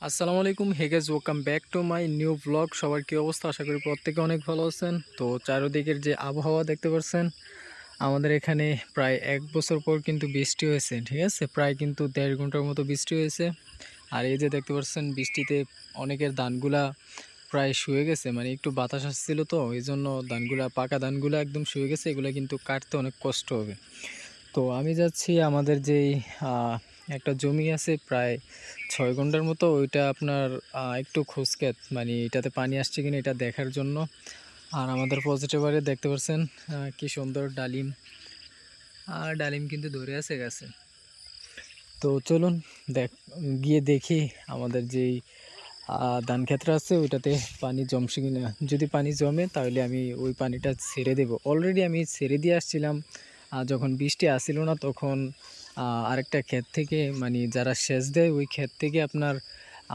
আসসালামু আলাইকুম, hey guys, welcome back to my new vlog. সবার কী অবস্থা? আশা করি প্রত্যেকে অনেক ভালো আছেন। তো চারিদিকের যে আবহাওয়া দেখতে পাচ্ছেন, আমাদের এখানে প্রায় 1 বছর পর কিন্তু বৃষ্টি হয়েছে, ঠিক আছে? প্রায় কিন্তু 1.5 ঘন্টার মতো বৃষ্টি হয়েছে। আর এই যে দেখতে পাচ্ছেন, বৃষ্টিতে অনেকের ধানগুলা প্রায় শুয়ে গেছে, মানে একটু বাতাস আসছিল, তো এই জন্য ধানগুলা, পাকা ধানগুলা একদম শুয়ে গেছে। এগুলো কিন্তু কাটতে অনেক কষ্ট হবে। তো আমি যাচ্ছি আমাদের যেই একটা জমি আছে প্রায় 6 ঘন্টার মতো, ওইটা আপনার একটু খোঁজক্ষেত, মানে এটাতে পানি আসছে কিনা এটা দেখার জন্য। আর আমাদের পজিটিভারে দেখতে পাচ্ছেন কি সুন্দর ডালিম, আর ডালিম কিন্তু ধরে আছে গাছে। তো চলুন গিয়ে দেখি আমাদের যেই ধান ক্ষেত্র আছে ওইটাতে পানি জমছে কিনা। যদি পানি জমে তাহলে আমি ওই পানিটা ছেড়ে দেব। অলরেডি আমি ছেড়ে দিয়ে আসছিলাম যখন বৃষ্টি আসছিল না, তখন আরেকটা ক্ষেত থেকে, মানে যারা সেচ দেয় ওই ক্ষেত থেকে আপনার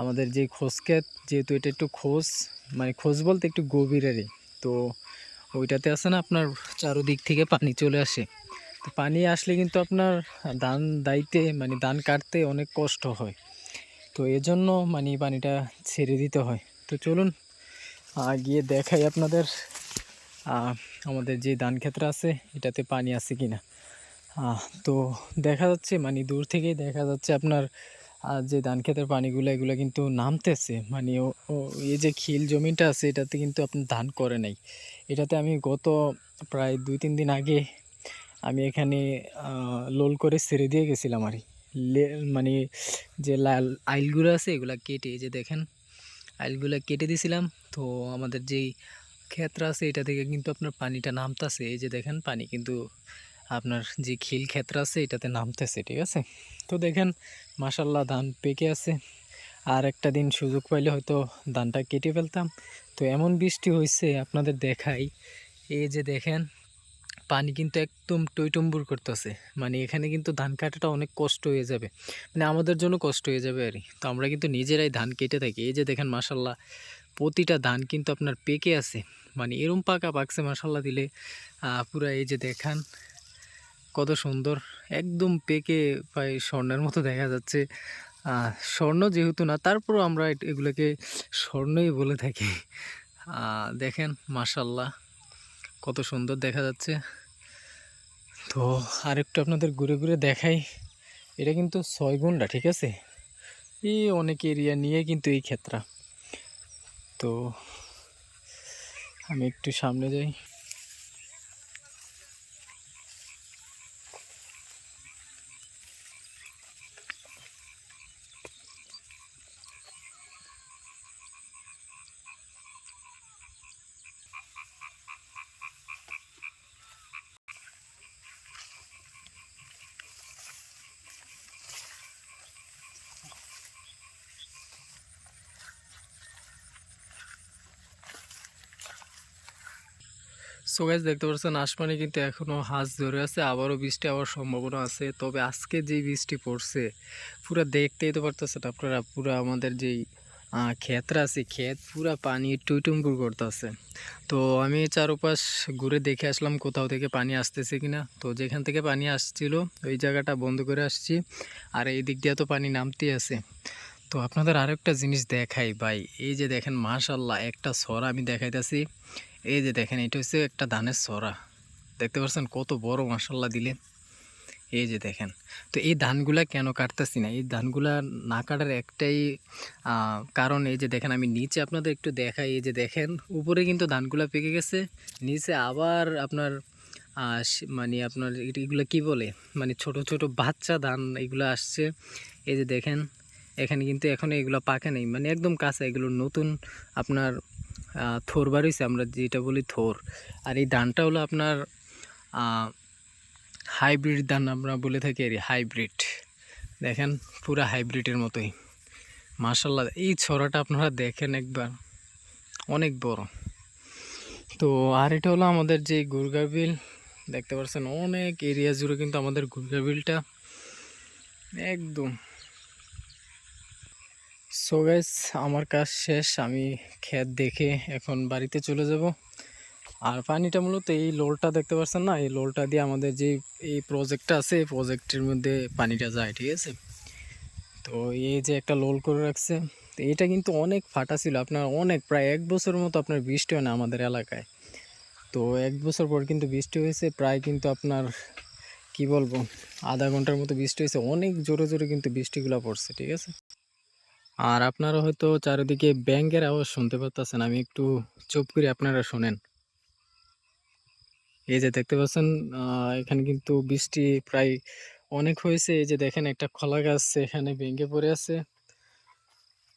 আমাদের যে খোঁজ ক্ষেত, যেহেতু এটা একটু খোঁজ, মানে খোঁজ বলতে একটু গভীরেরই, তো ওইটাতে আছে না আপনার চারোদিক থেকে পানি চলে আসে। তো পানি আসলে কিন্তু আপনার ধান দাইতে, মানে ধান কাটতে অনেক কষ্ট হয়। তো এজন্য মানে পানিটা ছেড়ে দিতে হয়। তো চলুন গিয়ে দেখাই আপনাদের আমাদের যে ধান ক্ষেত্র আছে এটাতে পানি আছে কিনা। তো দেখা যাচ্ছে, মানে দূর থেকেই দেখা যাচ্ছে আপনার যে ধান ক্ষেতের পানিগুলো, এগুলো কিন্তু নামতেছে। মানে ও এই যে খিল জমিটা আছে এটাতে কিন্তু আপনার ধান করে নাই। এটাতে আমি গত প্রায় 2-3 দিন আগে আমি এখানে লোল করে ছেড়ে দিয়ে গেছিলাম আর কি। মানে যে লাল আইলগুলো আছে এগুলা কেটে, এই যে দেখেন আইলগুলা কেটে দিছিলাম। তো আমাদের যেই ক্ষেত্র আছে এটা থেকে কিন্তু আপনার পানিটা নামতেছে। এই যে দেখেন পানি কিন্তু আপনার যে খিল ক্ষেত্র আছে এটাতে নামতেছে, ঠিক আছে? তো দেখেন মাশাল্লাহ ধান পেকে আছে। আর একটা দিন সুযোগ পাইলে হয়তো ধানটা কেটে ফেলতাম। তো এমন বৃষ্টি হয়েছে আপনাদের দেখাই, এই যে দেখেন পানি কিন্তু একদম টইটম্বুর করতেছে। মানে এখানে কিন্তু ধান কাটাটা অনেক কষ্ট হয়ে যাবে, মানে আমাদের জন্য কষ্ট হয়ে যাবে আর কি। তো আমরা কিন্তু নিজেরাই ধান কেটে থাকি। এই যে দেখেন মাশাল্লাহ প্রতিটা ধান কিন্তু আপনার পেকে আছে, মানে এরম পাকা পাকছে মাশাল্লাহ দিলে। পুরা এই যে দেখান কত সুন্দর, একদম পেকে প্রায় স্বর্ণের মতো দেখা যাচ্ছে। স্বর্ণ যেহেতু না, তারপরও আমরা এগুলোকে স্বর্ণই বলে থাকি। দেখেন মাশাল্লাহ কত সুন্দর দেখা যাচ্ছে। তো আরেকটু আপনাদের ঘুরে ঘুরে দেখাই। এটা কিন্তু 6 গুন্ডা, ঠিক আছে? এই অনেক এরিয়া নিয়ে কিন্তু এই ক্ষেত্রা। তো আমি একটু সামনে যাই। সো গাইস, দেখতে পাচ্ছেন আসমানে কিন্তু এখনো হাঁস ধরে আছে, আবারও বৃষ্টি হওয়ার সম্ভাবনা আছে। তবে আজকে যেই বৃষ্টি পড়ছে পুরা দেখতেই তো পারতেছেন আপনারা, পুরা আমাদের যেই ক্ষেতরা আছে ক্ষেত পুরা পানি টইটুম্বুর করতেছে। তো আমি চারপাশ ঘুরে দেখে আসলাম কোথাও থেকে পানি আসতেছে কিনা। তো যেখান থেকে পানি আসছিল ওই জায়গাটা বন্ধ করে আসছি, আর এই দিক দিয়ে তো পানি নামতেই আছে। তো আপনাদের আরেকটা জিনিস দেখাই ভাই, এই যে দেখেন মাশাল্লাহ একটা ছড়া আমি দেখাইতেছি। এই যে দেখেন এটা হচ্ছে একটা ধানের ছড়া, দেখতে পাচ্ছেন কত বড় মাশাল্লাহ দিলে। এই যে দেখেন, তো এই ধানগুলা কেন কাটতেছি না, এই ধানগুলা না কাটার একটাই কারণ, এই যে দেখেন আমি নিচে আপনাদের একটু দেখাই। এই যে দেখেন উপরে কিন্তু ধানগুলা পেকে গেছে, নিচে আবার আপনার মানে আপনার এগুলো কি বলে, মানে ছোট ছোট বাচ্চা ধান এগুলো আসছে। এই যে দেখেন এখানে কিন্তু এখন এগুলো পাকে নেই, মানে একদম কাঁচা, এগুলো নতুন আপনার থোর বাড়িছে, আমরা যেটা বলি থোর। আর এই ধানটা হলো আপনার হাইব্রিড ধান আমরা বলে থাকি আর হাইব্রিড। দেখেন পুরা হাইব্রিডের মতোই মাশাল্লাহ। এই ছড়াটা আপনারা দেখেন একবার, অনেক বড়। তো আর এটা হলো আমাদের যে গুরগাবিল, দেখতে পাচ্ছেন অনেক এরিয়া জুড়ে কিন্তু আমাদের গুরগাবিলটা একদম। সো গাইস, আমার কাজ শেষ, আমি ক্ষেত দেখে এখন বাড়িতে চলে যাব। আর পানিটা মূলত এই লোলটা দেখতে পাচ্ছেন না, এই লোলটা দিয়ে আমাদের যে এই প্রজেক্টটা আছে এই প্রজেক্টের মধ্যে পানিটা যায়, ঠিক আছে? তো এই যে একটা লোল করে রাখছে, তো এটা কিন্তু অনেক ফাটা ছিল আপনার, অনেক প্রায় 1 বছরের মতো আপনার বৃষ্টি হয় না আমাদের এলাকায়। তো 1 বছর পর কিন্তু বৃষ্টি হয়েছে প্রায়, কিন্তু আপনার কি বলবো, আধা ঘন্টার মতো বৃষ্টি হয়েছে, অনেক জোরে জোরে কিন্তু বৃষ্টিগুলো পড়ছে, ঠিক আছে। আর আপনারা হয়তো চারিদিকে ব্যাঙের আওয়াজ শুনতে পাচ্ছেন, আমি একটু চুপ করে আপনারা শোনেন। এই যে দেখতে পাচ্ছেন, এখানে কিন্তু বৃষ্টি প্রায় অনেক হয়েছে। এই যে দেখেন একটা কলা গাছ এখানে ভেঙে পড়ে আছে।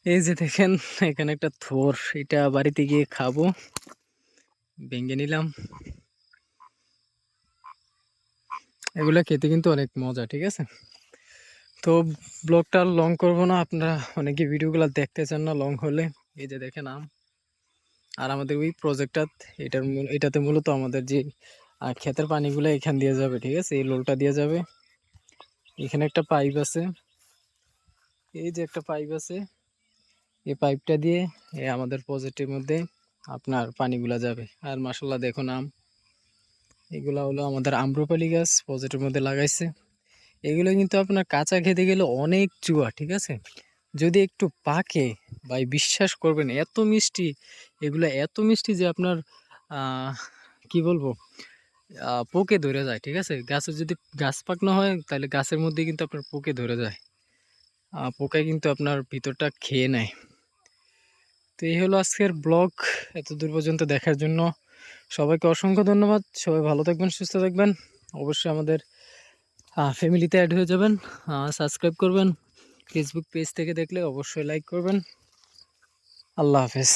এই যে দেখেন এখানে একটা থোর, এটা বাড়িতে গিয়ে খাবো, ভেঙে নিলাম। এগুলা খেতে কিন্তু অনেক মজা, ঠিক আছে। তো ব্লগটা লং করব না, আপনারা অনেকে ভিডিওগুলো দেখতে চান না লং হলে। এই যে দেখেন আম, আর আমাদের ওই প্রজেক্টটা, এটাতে মূলত আমাদের যে ক্ষেতের পানিগুলো এখান দিয়ে যাবে, ঠিক আছে, এই লোলটা দিয়ে যাবে। এখানে একটা পাইপ আছে, এই যে একটা পাইপ আছে, এই পাইপটা দিয়ে আমাদের প্রজেক্টের মধ্যে আপনার পানিগুলা যাবে। আর মাশাআল্লাহ দেখুন আম, এগুলা হলো আমাদের আম্রপালি গাছ, প্রজেক্টের মধ্যে লাগাইছে। এগুলো কিন্তু আপনার কাঁচা খেতে গেলে অনেক চুয়া, ঠিক আছে। যদি একটু পাকে, ভাই বিশ্বাস করবেন এত মিষ্টি, এগুলো এত মিষ্টি যে আপনার কি বলবো, পোকে ধরে যায়, ঠিক আছে। গাছের যদি গাছ পাকনো হয় তাহলে গাছের মধ্যে কিন্তু আপনার পোকে ধরে যায়, পোকায় কিন্তু আপনার ভিতরটা খেয়ে নেয়। তো এই হলো আজকের ব্লগ, এত দূর পর্যন্ত দেখার জন্য সবাইকে অসংখ্য ধন্যবাদ। সবাই ভালো থাকবেন, সুস্থ থাকবেন, অবশ্যই আমাদের ফ্যামিলিতে অ্যাড হয়ে যাবেন, সাবস্ক্রাইব করবেন, ফেসবুক পেজ থেকে দেখলে অবশ্যই লাইক করবেন। আল্লাহ হাফেজ।